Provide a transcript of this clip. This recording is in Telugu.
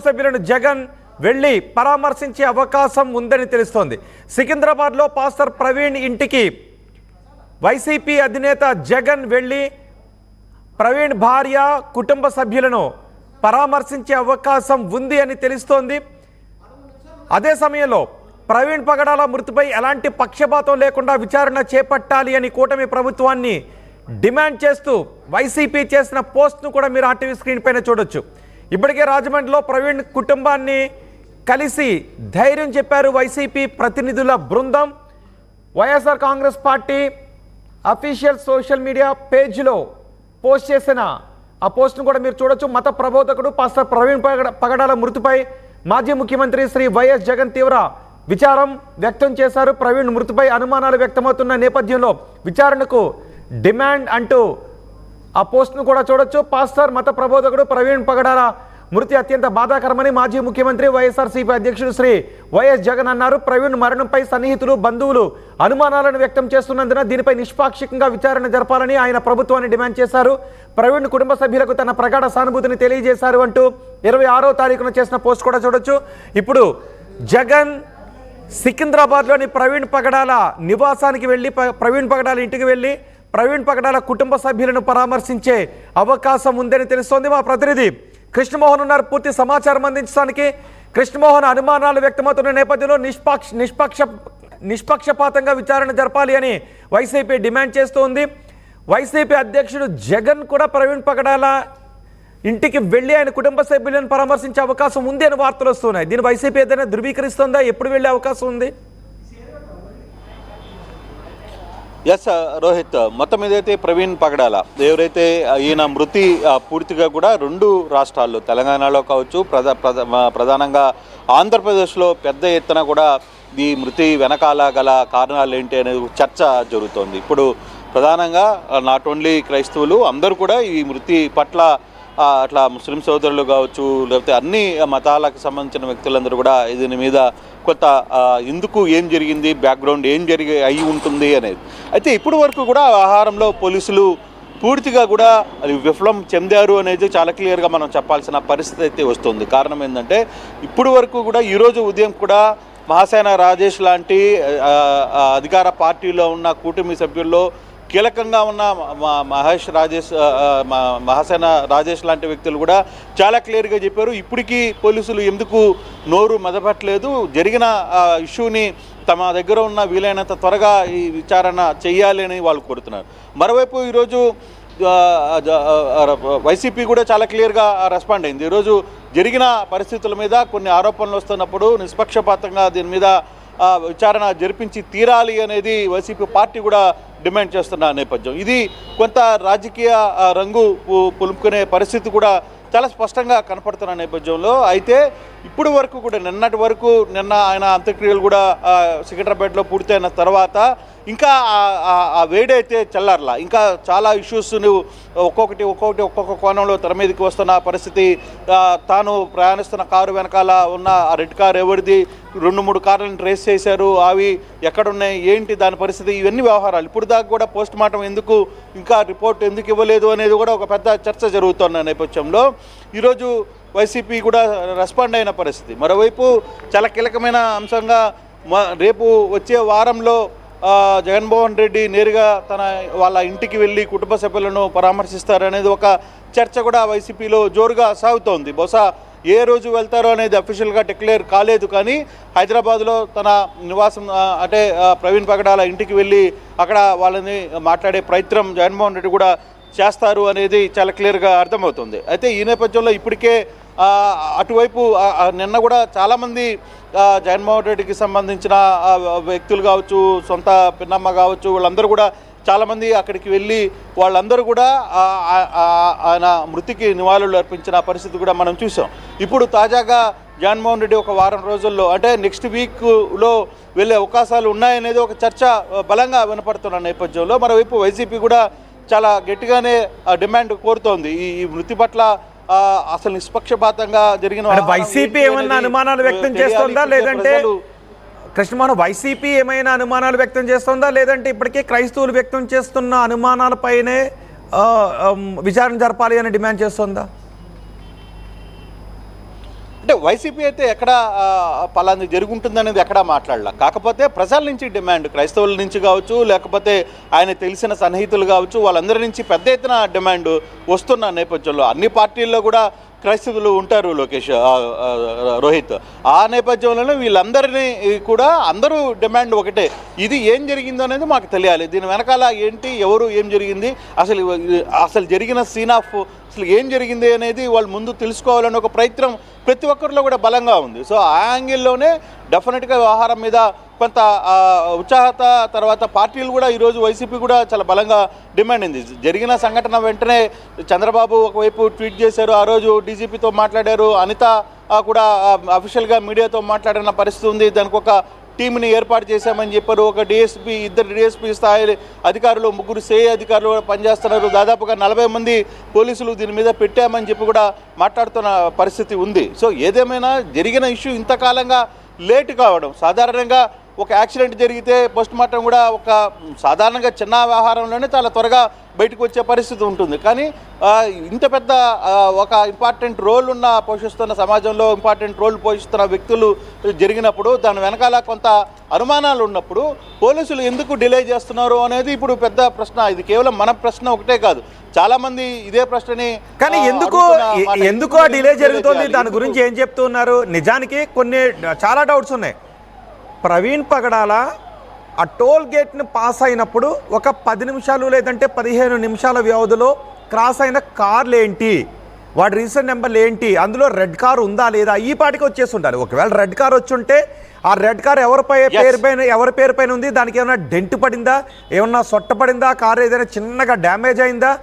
సభ్యులను జగన్ వెళ్లి పరామర్శించే అవకాశం ఉందని తెలుస్తోంది. సికింద్రాబాద్లో పాస్టర్ ప్రవీణ్ ఇంటికి వైసీపీ అధినేత జగన్ వెళ్లి ప్రవీణ్ భార్య కుటుంబ సభ్యులను పరామర్శించే అవకాశం ఉంది అని తెలుస్తోంది. అదే సమయంలో ప్రవీణ్ పగడాల మృతిపై ఎలాంటి పక్షపాతం లేకుండా విచారణ చేపట్టాలి అని కూటమి ప్రభుత్వాన్ని డిమాండ్ చేస్తూ వైసీపీ చేసిన పోస్ట్ను కూడా మీరు ఆర్టీవీ స్క్రీన్ పైన చూడొచ్చు. ఇప్పటికే రాజమండ్రిలో ప్రవీణ్ కుటుంబాన్ని కలిసి ధైర్యం చెప్పారు వైసీపీ ప్రతినిధుల బృందం. YSR Congress party official social media పేజ్లో పోస్ట్ చేసిన ఆ పోస్ట్ను కూడా మీరు చూడొచ్చు. మత ప్రబోధకుడు పాస్టర్ ప్రవీణ్ పగడాల మృతిపై మాజీ ముఖ్యమంత్రి శ్రీ వైఎస్ జగన్ తీవ్ర విచారం వ్యక్తం చేశారు. ప్రవీణ్ మృతిపై అనుమానాలు వ్యక్తమవుతున్న నేపథ్యంలో విచారణకు డిమాండ్ అంటూ ఆ పోస్ట్ను కూడా చూడొచ్చు. పాస్టర్ మత ప్రబోధకుడు ప్రవీణ్ పగడాల మృతి అత్యంత బాధాకరమని మాజీ ముఖ్యమంత్రి వైఎస్ఆర్సీపీ అధ్యక్షుడు శ్రీ వైఎస్ జగన్ అన్నారు. ప్రవీణ్ మరణంపై సన్నిహితులు బంధువులు అనుమానాలను వ్యక్తం చేస్తున్నందున దీనిపై నిష్పాక్షికంగా విచారణ జరపాలని ఆయన ప్రభుత్వాన్ని డిమాండ్ చేశారు. ప్రవీణ్ కుటుంబ సభ్యులకు తన ప్రగాఢ సానుభూతిని తెలియజేశారు అంటూ 26వ తారీఖున చేసిన పోస్ట్ కూడా చూడొచ్చు. ఇప్పుడు జగన్ సికింద్రాబాద్లోని ప్రవీణ్ పగడాల నివాసానికి వెళ్ళి ప్రవీణ్ పగడాల ఇంటికి వెళ్ళి ప్రవీణ్ పగడాల కుటుంబ సభ్యులను పరామర్శించే అవకాశం ఉందని తెలుస్తోంది. మా ప్రతినిధి కృష్ణమోహన్ ఉన్నారు పూర్తి సమాచారం అందించడానికి. కృష్ణమోహన్, అనుమానాలు వ్యక్తమవుతున్న నేపథ్యంలో నిష్పక్షపాతంగా విచారణ జరపాలి అని వైసీపీ డిమాండ్ చేస్తోంది. వైసీపీ అధ్యక్షుడు జగన్ కూడా ప్రవీణ్ పగడాల ఇంటికి వెళ్ళి ఆయన కుటుంబ సభ్యులను పరామర్శించే అవకాశం ఉంది అని వార్తలు వస్తున్నాయి. దీన్ని వైసీపీ ఏదైనా ధృవీకరిస్తుందా? ఎప్పుడు వెళ్ళే అవకాశం ఉంది? ఎస్ రోహిత్, మొత్తం ఏదైతే ప్రవీణ్ పగడాల ఎవరైతే ఈయన మృతి పూర్తిగా కూడా 2 రాష్ట్రాల్లో తెలంగాణలో కావచ్చు, ప్రధానంగా ఆంధ్రప్రదేశ్లో పెద్ద ఎత్తున కూడా ఈ మృతి వెనకాల గల కారణాలు ఏంటి అనేది చర్చ జరుగుతోంది. ఇప్పుడు ప్రధానంగా నాట్ ఓన్లీ క్రైస్తవులు అందరూ కూడా ఈ మృతి పట్ల అట్లా ముస్లిం సోదరులు కావచ్చు, లేకపోతే అన్ని మతాలకు సంబంధించిన వ్యక్తులందరూ కూడా దీని మీద కొంత ఎందుకు ఏం జరిగింది, బ్యాక్గ్రౌండ్ ఏం అయి ఉంటుంది అనేది. అయితే ఇప్పటి వరకు కూడా ఆహారంలో పోలీసులు పూర్తిగా కూడా అది విఫలం చెందారు అనేది చాలా క్లియర్గా మనం చెప్పాల్సిన పరిస్థితి అయితే వస్తుంది. కారణం ఏంటంటే ఇప్పుడు వరకు కూడా ఈరోజు ఉదయం కూడా మహాసేన రాజేష్ లాంటి అధికార పార్టీలో ఉన్న కూటమి సభ్యుల్లో కీలకంగా ఉన్న మహాసేన రాజేష్ లాంటి వ్యక్తులు కూడా చాలా క్లియర్గా చెప్పారు. ఇప్పటికీ పోలీసులు ఎందుకు నోరు మెదపట్లేదు, జరిగిన ఇష్యూని తమ దగ్గర ఉన్న వీలైనంత త్వరగా ఈ విచారణ చేయాలి అని వాళ్ళు కోరుతున్నారు. మరోవైపు ఈరోజు వైసీపీ కూడా చాలా క్లియర్గా రెస్పాండ్ అయింది. ఈరోజు జరిగిన పరిస్థితుల మీద కొన్ని ఆరోపణలు వస్తున్నప్పుడు నిష్పక్షపాతంగా దీని మీద విచారణ జరిపించి తీరాలి అనేది వైసీపీ పార్టీ కూడా డిమాండ్ చేస్తున్న నేపథ్యం. ఇది కొంత రాజకీయ రంగు పులుపుకునే పరిస్థితి కూడా చాలా స్పష్టంగా కనపడుతున్న నేపథ్యంలో అయితే ఇప్పుడు వరకు కూడా నిన్న ఆయన అంత్యక్రియలు కూడా సికింద్రాబాద్లో పూర్తయిన తర్వాత ఇంకా ఆ వేడైతే చల్లారలా, ఇంకా చాలా ఇష్యూస్ను ఒక్కొక్క కోణంలో తెర మీదకి వస్తున్న పరిస్థితి. తాను ప్రయాణిస్తున్న కారు వెనకాల ఉన్న ఆ రెడ్ కార్ ఎవరిది, 2-3 కార్లను ట్రేస్ చేశారు, అవి ఎక్కడున్నాయి, ఏంటి దాని పరిస్థితి, ఇవన్నీ వ్యవహారాలు. ఇప్పుడు దాకా కూడా పోస్ట్ మార్టం ఎందుకు ఇంకా రిపోర్ట్ ఎందుకు ఇవ్వలేదు అనేది కూడా ఒక పెద్ద చర్చ జరుగుతున్న నేపథ్యంలో ఈరోజు వైసీపీ కూడా రెస్పాండ్ అయిన పరిస్థితి. మరోవైపు చాలా కీలకమైన అంశంగా రేపు వచ్చే వారంలో జగన్మోహన్ రెడ్డి నేరుగా వాళ్ళ ఇంటికి వెళ్ళి కుటుంబ సభ్యులను పరామర్శిస్తారనేది ఒక చర్చ కూడా వైసీపీలో జోరుగా సాగుతోంది. బహుశా ఏ రోజు వెళ్తారో అనేది అఫీషియల్గా డిక్లేర్ కాలేదు, కానీ హైదరాబాద్లో తన నివాసం అంటే ప్రవీణ్ పగడాల ఇంటికి వెళ్ళి అక్కడ వాళ్ళని మాట్లాడే ప్రయత్నం జగన్మోహన్ రెడ్డి కూడా చేస్తారు అనేది చాలా క్లియర్గా అర్థమవుతుంది. అయితే ఈ నేపథ్యంలో ఇప్పటికే అటువైపు నిన్న కూడా చాలామంది జగన్మోహన్ రెడ్డికి సంబంధించిన వ్యక్తులు కావచ్చు, సొంత పిన్నమ్మ కావచ్చు, వాళ్ళందరూ కూడా చాలామంది అక్కడికి వెళ్ళి వాళ్ళందరూ కూడా ఆయన మృతికి నివాళులు అర్పించిన పరిస్థితి కూడా మనం చూసాం. ఇప్పుడు తాజాగా జగన్మోహన్ రెడ్డి ఒక వారం రోజుల్లో అంటే నెక్స్ట్ వీక్లో వెళ్ళే అవకాశాలు ఉన్నాయనేది ఒక చర్చ బలంగా వినపడుతున్న నేపథ్యంలో మరోవైపు వైసీపీ కూడా చాలా గట్టిగానే డిమాండ్ కోరుతోంది. ఈ మృతి పట్ల అసలు నిష్పక్షపాతంగా జరిగిన వైసీపీ ఏమైనా అనుమానాలు వ్యక్తం చేస్తుందా, లేదంటే కృష్ణమోహన్ వైసీపీ ఏమైనా అనుమానాలు వ్యక్తం చేస్తుందా, లేదంటే ఇప్పటికే క్రైస్తవులు వ్యక్తం చేస్తున్న అనుమానాలపైనే విచారణ జరపాలి అని డిమాండ్ చేస్తుందా? అంటే వైసీపీ అయితే ఎక్కడ పలాంది జరుగుంటుందనేది ఎక్కడా మాట్లాడాల. కాకపోతే ప్రజల నుంచి డిమాండ్, క్రైస్తవుల నుంచి కావచ్చు, లేకపోతే ఆయన తెలిసిన సన్నిహితులు కావచ్చు, వాళ్ళందరి నుంచి పెద్ద ఎత్తున డిమాండ్ వస్తున్న నేపథ్యంలో అన్ని పార్టీల్లో కూడా క్రైస్తవులు ఉంటారు రోహిత్. ఆ నేపథ్యంలోనే వీళ్ళందరినీ కూడా అందరూ డిమాండ్ ఒకటే, ఇది ఏం జరిగిందో అనేది మాకు తెలియాలి, దీని వెనకాల ఏంటి, ఎవరు, ఏం జరిగింది, అసలు జరిగిన సీన్ ఆఫ్ అసలు ఏం జరిగింది అనేది వాళ్ళు ముందు తెలుసుకోవాలనే ఒక ప్రయత్నం ప్రతి ఒక్కరిలో కూడా బలంగా ఉంది. సో ఆ యాంగిల్లోనే డెఫినెట్గా వ్యవహారం మీద కొంత ఉత్సాహత, తర్వాత పార్టీలు కూడా ఈరోజు వైసీపీ కూడా చాలా బలంగా డిమాండ్ అయింది. జరిగిన సంఘటన వెంటనే చంద్రబాబు ఒకవైపు ట్వీట్ చేశారు, ఆ రోజు డీజీపీతో మాట్లాడారు, అనిత కూడా అఫీషియల్గా మీడియాతో మాట్లాడిన పరిస్థితి ఉంది. దానికి ఒక టీంని ఏర్పాటు చేశామని చెప్పారు. ఒక డిఎస్పీ, 2 డిఎస్పీ స్థాయి అధికారులు, 3 సిఐ అధికారులు కూడా పనిచేస్తున్నారు. దాదాపుగా 40 మంది పోలీసులు దీని మీద పెట్టామని చెప్పి కూడా మాట్లాడుతున్న పరిస్థితి ఉంది. సో ఏదేమైనా జరిగిన ఇష్యూ ఇంతకాలంగా లేట్ కావడం, సాధారణంగా ఒక యాక్సిడెంట్ జరిగితే పోస్ట్ మార్టం కూడా ఒక సాధారణంగా చిన్న వ్యవహారంలోనే చాలా త్వరగా బయటకు వచ్చే పరిస్థితి ఉంటుంది. కానీ ఇంత పెద్ద ఒక ఇంపార్టెంట్ రోల్ పోషిస్తున్న సమాజంలో ఇంపార్టెంట్ రోల్ పోషిస్తున్న వ్యక్తులు జరిగినప్పుడు దాని వెనకాల కొంత అనుమానాలు ఉన్నప్పుడు పోలీసులు ఎందుకు డిలే చేస్తున్నారు అనేది ఇప్పుడు పెద్ద ప్రశ్న. ఇది కేవలం మన ప్రశ్న ఒకటే కాదు, చాలా మంది ఇదే ప్రశ్నని. కానీ ఎందుకు ఆ డిలే జరుగుతుంది, దాని గురించి ఏం చెప్తున్నారు? నిజానికి చాలా డౌట్స్ ఉన్నాయి. ప్రవీణ్ పగడాల ఆ టోల్ గేట్ని పాస్ అయినప్పుడు ఒక 10 నిమిషాలు లేదంటే 15 నిమిషాల వ్యవధిలో క్రాస్ అయిన కార్లు ఏంటి, వాడి రీసెంట్ నెంబర్లు ఏంటి, అందులో రెడ్ కార్ ఉందా లేదా, ఈ పాటికి వచ్చేసి ఉండాలి. ఒకవేళ రెడ్ కార్ వచ్చి ఉంటే ఆ రెడ్ కార్ ఎవరి పేరు పైన ఉంది, దానికి ఏమైనా డెంట్ పడిందా, ఏమన్నా సొట్ట పడిందా, కారు ఏదైనా చిన్నగా డ్యామేజ్ అయిందా,